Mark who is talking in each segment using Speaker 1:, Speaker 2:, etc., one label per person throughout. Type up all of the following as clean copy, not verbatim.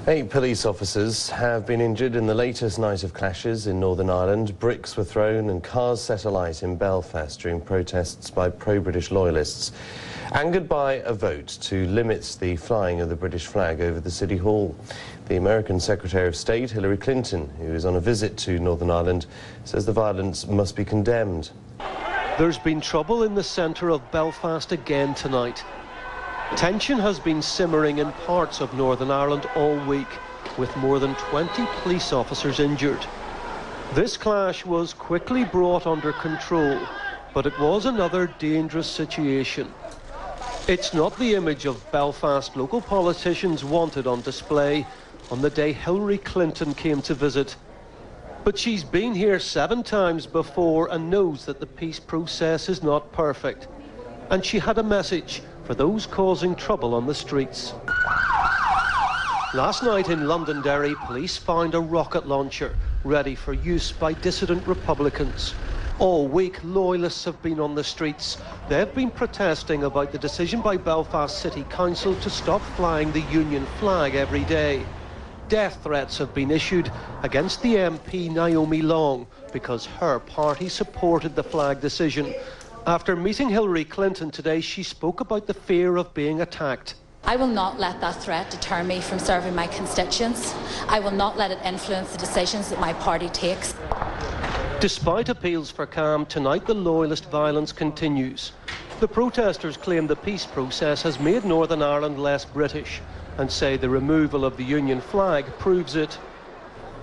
Speaker 1: 8 police officers have been injured in the latest night of clashes in Northern Ireland. Bricks were thrown and cars set alight in Belfast during protests by pro-British loyalists, angered by a vote to limit the flying of the British flag over the City Hall. The American Secretary of State, Hillary Clinton, who is on a visit to Northern Ireland, says the violence must be condemned.
Speaker 2: There's been trouble in the centre of Belfast again tonight. Tension has been simmering in parts of Northern Ireland all week, with more than 20 police officers injured. This clash was quickly brought under control, but it was another dangerous situation. It's not the image of Belfast local politicians wanted on display on the day Hillary Clinton came to visit. But she's been here 7 times before and knows that the peace process is not perfect. And she had a message for those causing trouble on the streets. Last night in Londonderry, police found a rocket launcher ready for use by dissident Republicans. All week, loyalists have been on the streets. They've been protesting about the decision by Belfast City Council to stop flying the Union flag every day. Death threats have been issued against the MP Naomi Long because her party supported the flag decision. After meeting Hillary Clinton today, she spoke about the fear of being attacked.
Speaker 3: I will not let that threat deter me from serving my constituents. I will not let it influence the decisions that my party takes.
Speaker 2: Despite appeals for calm, tonight the loyalist violence continues. The protesters claim the peace process has made Northern Ireland less British and say the removal of the Union flag proves it.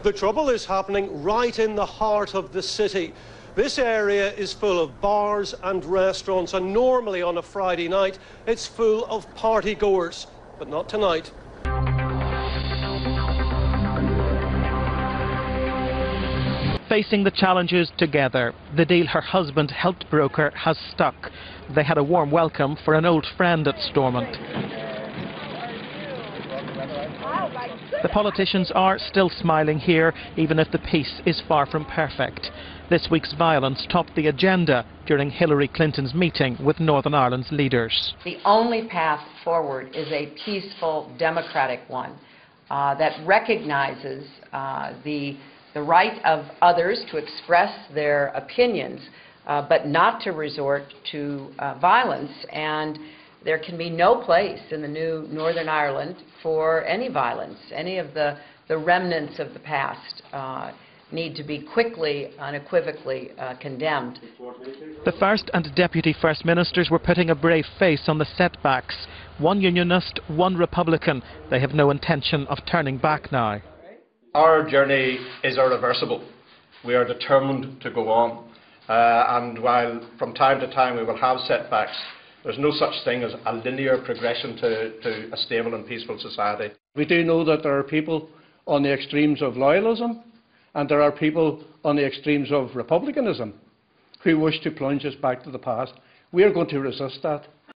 Speaker 2: The trouble is happening right in the heart of the city. This area is full of bars and restaurants, and normally on a Friday night it's full of party-goers, but not tonight.
Speaker 4: Facing the challenges together, the deal her husband helped broker has stuck. They had a warm welcome for an old friend at Stormont. The politicians are still smiling here, even if the peace is far from perfect. This week's violence topped the agenda during Hillary Clinton's meeting with Northern Ireland's leaders.
Speaker 5: The only path forward is a peaceful, democratic one that recognizes the right of others to express their opinions, but not to resort to violence. And there can be no place in the new Northern Ireland for any violence. Any of the remnants of the past need to be quickly, unequivocally condemned.
Speaker 4: The First and Deputy First Ministers were putting a brave face on the setbacks. One Unionist, one Republican. They have no intention of turning back now.
Speaker 6: Our journey is irreversible. We are determined to go on. And while from time to time we will have setbacks, there's no such thing as a linear progression to a stable and peaceful society.
Speaker 7: We do know that there are people on the extremes of loyalism and there are people on the extremes of republicanism who wish to plunge us back to the past. We are going to resist that.